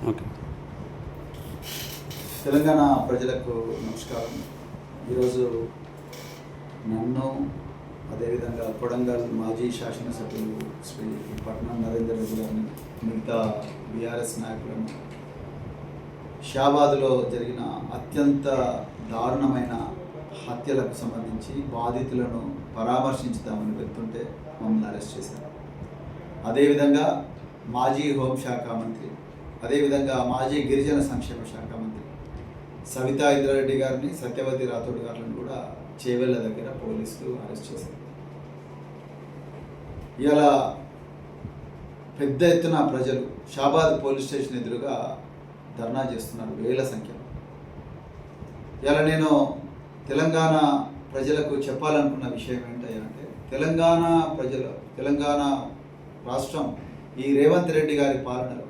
Okay. Telangana ప్రజలకు నమస్కారం. ఈరోజు నన్ను అదేవిధంగా కొడంగల్ మాజీ శాసనసభ్యులు శ్రీ పట్నం నరేందర్ రెడ్డి గారిని మిగతా బీఆర్ఎస్ నాయకులను షాబాద్లో జరిగిన అత్యంత దారుణమైన హత్యలకు సంబంధించి బాధితులను పరామర్శించుదామని వెళ్తుంటే మమ్మల్ని అరెస్ట్ చేశారు. అదేవిధంగా మాజీ హోంశాఖ మంత్రి, అదేవిధంగా మాజీ గిరిజన సంక్షేమ శాఖ మంత్రి సవితా ఇంద్రారెడ్డి గారిని, సత్యవతి రాథోడ్ గారిని కూడా చేవెళ్ళ దగ్గర పోలీసులు అరెస్ట్ చేశారు. ఇలా పెద్ద ఎత్తున ప్రజలు షాబాద్ పోలీస్ స్టేషన్ ఎదురుగా ధర్నా చేస్తున్నారు వేల సంఖ్యలో. ఇలా నేను తెలంగాణ ప్రజలకు చెప్పాలనుకున్న విషయం ఏంటంటే, తెలంగాణ రాష్ట్రం ఈ రేవంత్ రెడ్డి గారి పాలనలో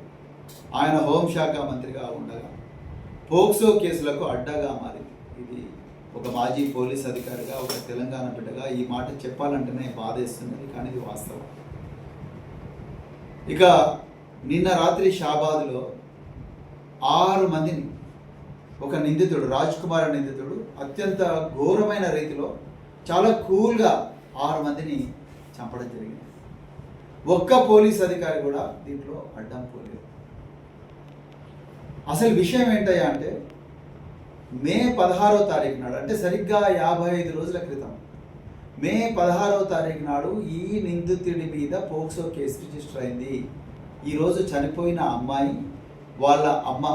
ఆయన హోంశాఖ మంత్రిగా ఉండగా పోక్సో కేసులకు అడ్డగా మారింది. ఇది ఒక మాజీ పోలీస్ అధికారిగా, ఒక తెలంగాణ బిడ్డగా ఈ మాట చెప్పాలంటేనే బాధేస్తున్నది, కానీ ఇది వాస్తవం. ఇక నిన్న రాత్రి షాబాద్లో 6 మందిని ఒక నిందితుడు, రాజ్ కుమార్ నిందితుడు అత్యంత ఘోరమైన రీతిలో చాలా కూల్గా 6 మందిని చంపడం జరిగింది. ఒక్క పోలీస్ అధికారి కూడా దీంట్లో అడ్డం పోలేదు. అసలు విషయం ఏంటయ్యా అంటే, మే 16వ తారీఖు నాడు, అంటే సరిగ్గా 55 రోజుల క్రితం మే 16వ తారీఖు నాడు ఈ నిందితుడి మీద పోక్సో కేసు రిజిస్టర్ అయింది. ఈరోజు చనిపోయిన అమ్మాయి, వాళ్ళ అమ్మ,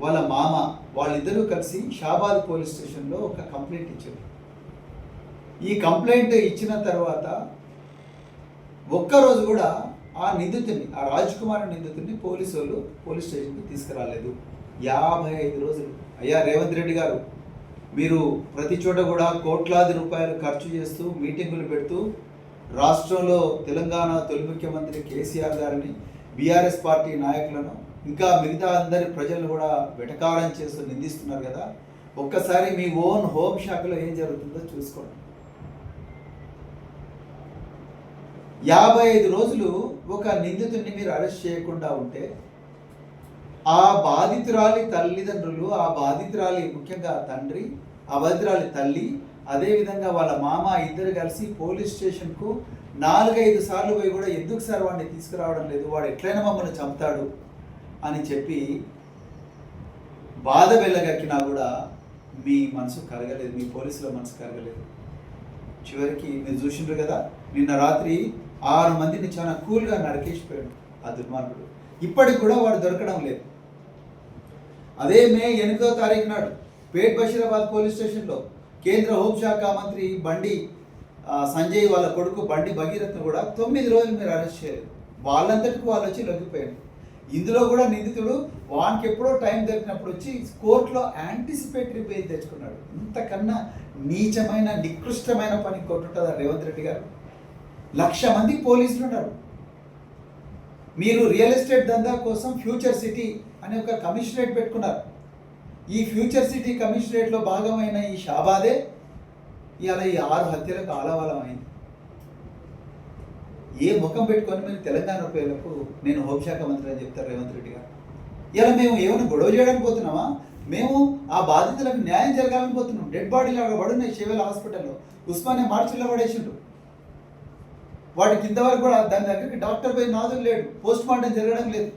వాళ్ళ మామ, వాళ్ళిద్దరూ కలిసి షాబాద్ పోలీస్ స్టేషన్లో ఒక కంప్లైంట్ ఇచ్చారు. ఈ కంప్లైంట్ ఇచ్చిన తర్వాత ఒక్కరోజు కూడా ఆ నిందితుడిని, ఆ రాజ్ కుమార్ నిందితుడిని పోలీసు వాళ్ళు పోలీస్ స్టేషన్కి తీసుకురాలేదు. 55 రోజులు. అయ్యా రేవంత్ రెడ్డి గారు, మీరు ప్రతి చోట కూడా కోట్లాది రూపాయలు ఖర్చు చేస్తూ మీటింగులు పెడుతూ రాష్ట్రంలో తెలంగాణ తొలి ముఖ్యమంత్రి కేసీఆర్ గారిని, బీఆర్ఎస్ పార్టీ నాయకులను, ఇంకా మిగతా అందరి ప్రజలను కూడా వెటకారం చేస్తూ నిందిస్తున్నారు కదా. ఒక్కసారి మీ ఓన్ హోమ్ శాఖలో ఏం జరుగుతుందో చూసుకోండి. 55 రోజులు ఒక నిందితుడిని మీరు అరెస్ట్ చేయకుండా ఉంటే, ఆ బాధితురాలి తల్లిదండ్రులు, ఆ బాధితురాలి ముఖ్యంగా తండ్రి, ఆ బాధితురాలి తల్లి, అదేవిధంగా వాళ్ళ మామ ఇద్దరు కలిసి పోలీస్ స్టేషన్కు 4-5 సార్లు పోయి కూడా ఎందుకు సార్ వాడిని తీసుకురావడం లేదు, వాడు ఎట్లయినా మమ్మల్ని చంపుతాడు అని చెప్పి బాధ వెళ్ళగక్కినా కూడా మీ మనసు కరగలేదు, మీ పోలీసుల మనసు కరగలేదు. చివరికి మీరు చూసిండ్రు కదా, నిన్న రాత్రి 6 మందిని చాలా కూల్గా నరికేసిపోయాడు ఆ దుర్మార్గుడు. ఇప్పటికి కూడా వాడు దొరకడం లేదు. అదే మే 8వ తారీఖు నాడు పేట్ బషీరాబాద్ పోలీస్ స్టేషన్లో కేంద్ర హోంశాఖ మంత్రి బండి సంజయ్ వాళ్ళ కొడుకు బండి భగీరథ్ను కూడా 9 రోజులు మీరు అరెస్ట్ చేయలేదు. వాళ్ళంతటికి వాళ్ళు వచ్చి లొంగిపోయాడు. ఇందులో కూడా నిందితుడు వానికి ఎప్పుడో టైం దొరికినప్పుడు వచ్చి కోర్టులో యాంటిసిపేటరీ బెయిల్ తెచ్చుకున్నాడు. ఇంతకన్నా నీచమైన నికృష్టమైన పని కొట్టుంటుందా రేవంత్ రెడ్డి గారు? 1,00,000 మంది పోలీసులు ఉన్నారు. మీరు రియల్ ఎస్టేట్ దందా కోసం ఫ్యూచర్ సిటీ అనే ఒక కమిషనరేట్ పెట్టుకున్నారు. ఈ ఫ్యూచర్ సిటీ కమిషనరేట్లో భాగమైన ఈ షాబాదే ఇవాళ ఈ 6 హత్యలకు ఆలవాలం అయింది. ఏ ముఖం పెట్టుకొని మీరు తెలంగాణ పేర్లకు నేను హోంశాఖ మంత్రి అని చెప్తారు రేవంత్ రెడ్డి గారు? ఇలా మేము ఏమైనా గొడవ చేయడానికి పోతున్నామా? మేము ఆ బాధితులకు న్యాయం జరగాలని పోతున్నాం. డెడ్ బాడీలు అక్కడ పడున్నాయి చేవెళ్ళ హాస్పిటల్లో, ఉస్మానియా మార్చిలో పడేసిండు. వాటికి ఇంతవరకు కూడా దాని దగ్గరికి డాక్టర్ పోయి నాదులు లేడు, పోస్ట్ మార్టం జరగడం లేదు.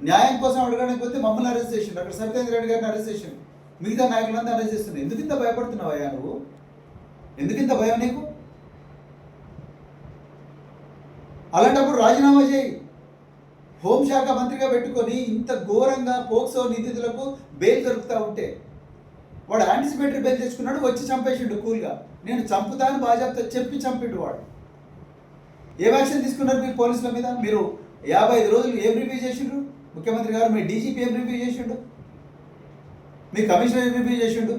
న్యాయం కోసం అడగడానికి పోతే మమ్మల్ని అరెస్ట్ చేసిండు, అక్కడ సవితేంద్ర రెడ్డి గారిని అరెస్ట్ చేసిండు, మిగతా నాయకులంతా అరెస్ట్ చేస్తున్నాడు. ఎందుకు ఇంత భయపడుతున్నావయ్యా నువ్వు? ఎందుకు ఇంత భయం నీకు? అలాంటప్పుడు రాజీనామా చేయి. హోంశాఖ మంత్రిగా పెట్టుకొని ఇంత ఘోరంగా పోక్సో నిందితులకు బెయిల్ దొరుకుతూ ఉంటే, వాడు యాంటిసిపేటరీ బెయిల్ తెచ్చుకున్నాడు, వచ్చి చంపేసిండు కూల్గా. నేను చంపుతాను బాజాబ్తా చెప్పి చంపిండు వాడు. ఏం యాక్షన్ తీసుకున్నారు మీరు పోలీసుల మీద? మీరు 55 రోజులు ఏం రివ్యూ చేసిండ్రు? ముఖ్యమంత్రి గారు, మీ డీజీపీ ఏం రివ్యూ చేసిండు? మీ కమిషనర్ ఏం రివ్యూ చేసిండు?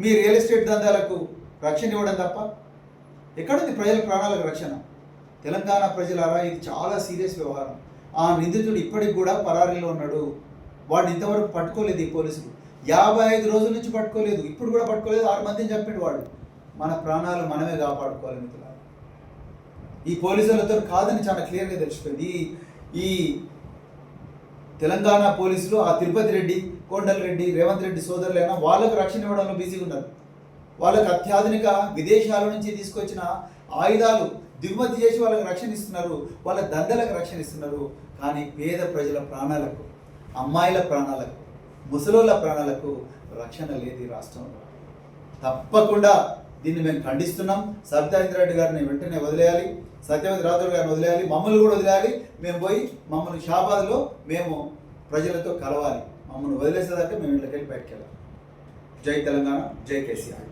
మీ రియల్ ఎస్టేట్ దందాలకు రక్షణ ఇవ్వడం తప్ప ఎక్కడుంది ప్రజల ప్రాణాలకు రక్షణ? తెలంగాణ ప్రజలారా, ఇది చాలా సీరియస్ వ్యవహారం. ఆ నిందితుడు ఇప్పటికి కూడా పరారీలో ఉన్నాడు. వాడిని ఇంతవరకు పట్టుకోలేదు ఈ పోలీసులు. 55 రోజుల నుంచి పట్టుకోలేదు, ఇప్పుడు కూడా పట్టుకోలేదు. 6 మందిని చంపాడు వాడు. మన ప్రాణాలు మనమే కాపాడుకోవాలి మిత్రులారా. ఈ పోలీసులతో కాదని చాలా క్లియర్గా తెలిసిపోయింది. ఈ తెలంగాణ పోలీసులు ఆ తిరుపతి రెడ్డి, కోండల్ రెడ్డి, రేవంత్ రెడ్డి సోదరులైనా వాళ్ళకు రక్షణ ఇవ్వడంలో బిజీగా ఉన్నారు. వాళ్ళకు అత్యాధునిక విదేశాల నుంచి తీసుకొచ్చిన ఆయుధాలు దిగుమతి చేసి వాళ్ళకి రక్షణ ఇస్తున్నారు, వాళ్ళ దందలకు రక్షణ ఇస్తున్నారు. కానీ పేద ప్రజల ప్రాణాలకు, అమ్మాయిల ప్రాణాలకు, ముసలోళ్ళ ప్రాణాలకు రక్షణ లేదు ఈ రాష్ట్రంలో. తప్పకుండా దీన్ని మేము ఖండిస్తున్నాం. సబితా రెడ్డి గారిని వెంటనే వదిలేయాలి, సత్యవతి రాథోడ్ గారిని వదిలేయాలి, మమ్మల్ని కూడా వదిలేయాలి. మేము పోయి మమ్మల్ని షాబాద్లో మేము ప్రజలతో కలవాలి. మమ్మల్ని వదిలేసేదాకా మేము ఇంట్లోకి వెళ్ళి బయటకు వెళ్ళాలి. జై తెలంగాణ, జై కేసీఆర్.